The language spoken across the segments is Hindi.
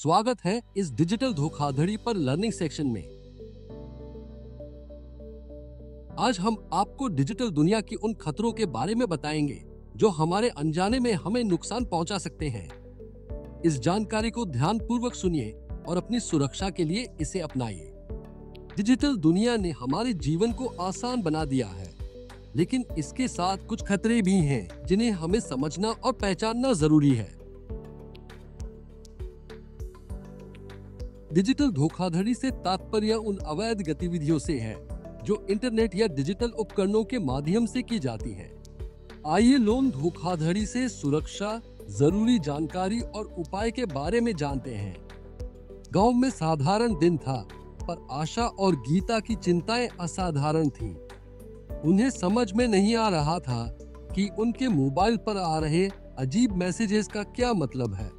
स्वागत है इस डिजिटल धोखाधड़ी पर लर्निंग सेक्शन में। आज हम आपको डिजिटल दुनिया की उन खतरों के बारे में बताएंगे जो हमारे अनजाने में हमें नुकसान पहुंचा सकते हैं। इस जानकारी को ध्यानपूर्वक सुनिए और अपनी सुरक्षा के लिए इसे अपनाइए। डिजिटल दुनिया ने हमारे जीवन को आसान बना दिया है, लेकिन इसके साथ कुछ खतरे भी हैं जिन्हें हमें समझना और पहचानना जरूरी है। डिजिटल धोखाधड़ी से तात्पर्य उन अवैध गतिविधियों से है जो इंटरनेट या डिजिटल उपकरणों के माध्यम से की जाती हैं। आइए लोन धोखाधड़ी से सुरक्षा, जरूरी जानकारी और उपाय के बारे में जानते हैं। गांव में साधारण दिन था, पर आशा और गीता की चिंताएं असाधारण थीं। उन्हें समझ में नहीं आ रहा था कि उनके मोबाइल पर आ रहे अजीब मैसेजेस का क्या मतलब है।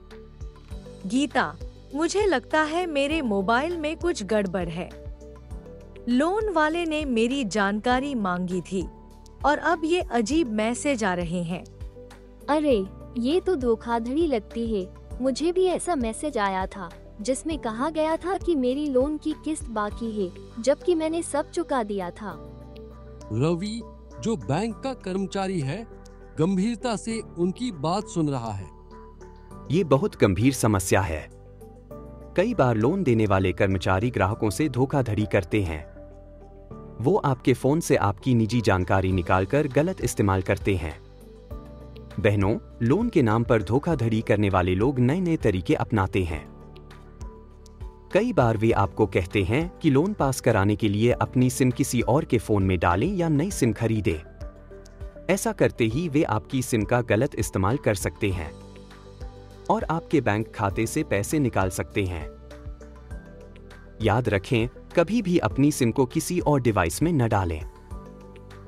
गीता, मुझे लगता है मेरे मोबाइल में कुछ गड़बड़ है। लोन वाले ने मेरी जानकारी मांगी थी और अब ये अजीब मैसेज आ रहे हैं। अरे, ये तो धोखाधड़ी लगती है। मुझे भी ऐसा मैसेज आया था जिसमें कहा गया था कि मेरी लोन की किस्त बाकी है, जबकि मैंने सब चुका दिया था। रवि, जो बैंक का कर्मचारी है, गंभीरता से उनकी बात सुन रहा है। ये बहुत गंभीर समस्या है। कई बार लोन देने वाले कर्मचारी ग्राहकों से धोखाधड़ी करते हैं। वो आपके फोन से आपकी निजी जानकारी निकालकर गलत इस्तेमाल करते हैं। बहनों, लोन के नाम पर धोखाधड़ी करने वाले लोग नए-नए तरीके अपनाते हैं। कई बार वे आपको कहते हैं कि लोन पास कराने के लिए अपनी सिम किसी और के फोन में डालें या नई सिम खरीदें। ऐसा करते ही वे आपकी सिम का गलत इस्तेमाल कर सकते हैं और आपके बैंक खाते से पैसे निकाल सकते हैं। याद रखें, कभी भी अपनी सिम को किसी और डिवाइस में न डालें।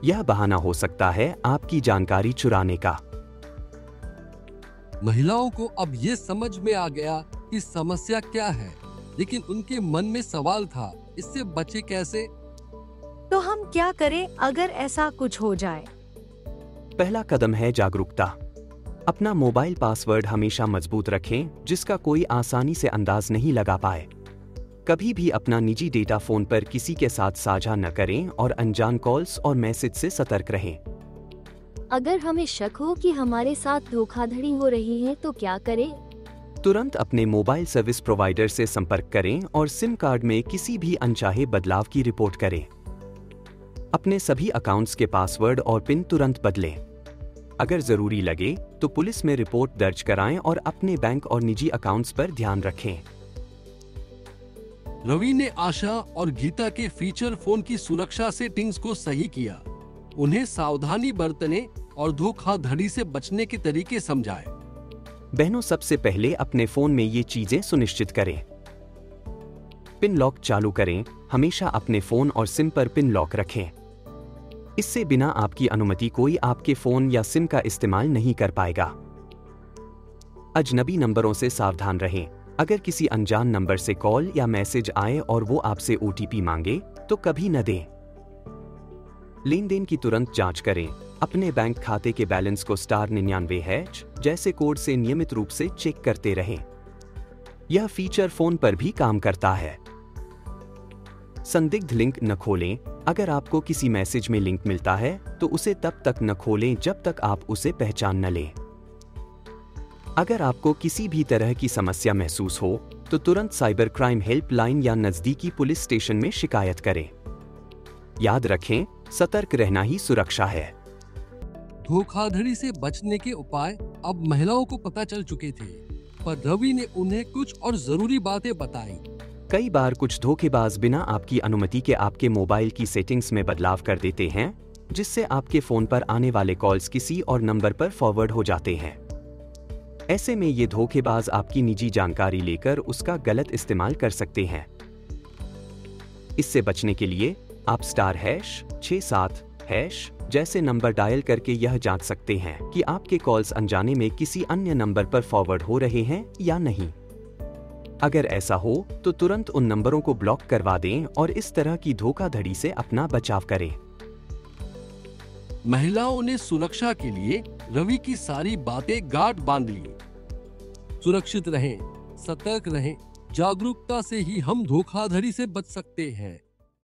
यह बहाना हो सकता है आपकी जानकारी चुराने का। महिलाओं को अब ये समझ में आ गया कि समस्या क्या है, लेकिन उनके मन में सवाल था, इससे बचे कैसे? तो हम क्या करें अगर ऐसा कुछ हो जाए? पहला कदम है जागरूकता। अपना मोबाइल पासवर्ड हमेशा मजबूत रखें, जिसका कोई आसानी से अंदाज नहीं लगा पाए। कभी भी अपना निजी डेटा फोन पर किसी के साथ साझा न करें और अनजान कॉल्स और मैसेज से सतर्क रहें। अगर हमें शक हो कि हमारे साथ धोखाधड़ी हो रही है तो क्या करें? तुरंत अपने मोबाइल सर्विस प्रोवाइडर से संपर्क करें और सिम कार्ड में किसी भी अनचाहे बदलाव की रिपोर्ट करें। अपने सभी अकाउंट्स के पासवर्ड और पिन तुरंत बदलें। अगर जरूरी लगे तो पुलिस में रिपोर्ट दर्ज कराएं और अपने बैंक और निजी अकाउंट्स पर ध्यान रखें। रवि ने आशा और गीता के फीचर फोन की सुरक्षा सेटिंग्स को सही किया। उन्हें सावधानी बरतने और धोखाधड़ी से बचने के तरीके समझाए। बहनों, सबसे पहले अपने फोन में ये चीजें सुनिश्चित करें। पिन लॉक चालू करें। हमेशा अपने फोन और सिम पर पिन लॉक रखें। इससे बिना आपकी अनुमति कोई आपके फोन या सिम का इस्तेमाल नहीं कर पाएगा। अजनबी नंबरों से सावधान रहें। अगर किसी अनजान नंबर से कॉल या मैसेज आए और वो आपसे ओटीपी मांगे तो कभी न दें। लेन देन की तुरंत जांच करें। अपने बैंक खाते के बैलेंस को *99# जैसे कोड से नियमित रूप से चेक करते रहें। यह फीचर फोन पर भी काम करता है। संदिग्ध लिंक न खोलें। अगर आपको किसी मैसेज में लिंक मिलता है तो उसे तब तक न खोलें जब तक आप उसे पहचान न लें। अगर आपको किसी भी तरह की समस्या महसूस हो तो तुरंत साइबर क्राइम हेल्पलाइन या नजदीकी पुलिस स्टेशन में शिकायत करें। याद रखें, सतर्क रहना ही सुरक्षा है। धोखाधड़ी से बचने के उपाय अब महिलाओं को पता चल चुके थे, पर रवि ने उन्हें कुछ और जरूरी बातें बताई। कई बार कुछ धोखेबाज बिना आपकी अनुमति के आपके मोबाइल की सेटिंग्स में बदलाव कर देते हैं, जिससे आपके फोन पर आने वाले कॉल्स किसी और नंबर पर फॉरवर्ड हो जाते हैं। ऐसे में ये धोखेबाज आपकी निजी जानकारी लेकर उसका गलत इस्तेमाल कर सकते हैं। इससे बचने के लिए आप *67# जैसे नंबर डायल करके यह जांच सकते हैं कि आपके कॉल्स अनजाने में किसी अन्य नंबर पर फॉरवर्ड हो रहे हैं या नहीं। अगर ऐसा हो तो तुरंत उन नंबरों को ब्लॉक करवा दें और इस तरह की धोखाधड़ी से अपना बचाव करें। महिलाओं ने सुरक्षा के लिए रवि की सारी बातें गांठ बांध ली। सुरक्षित रहें, सतर्क रहें। जागरूकता से ही हम धोखाधड़ी से बच सकते हैं।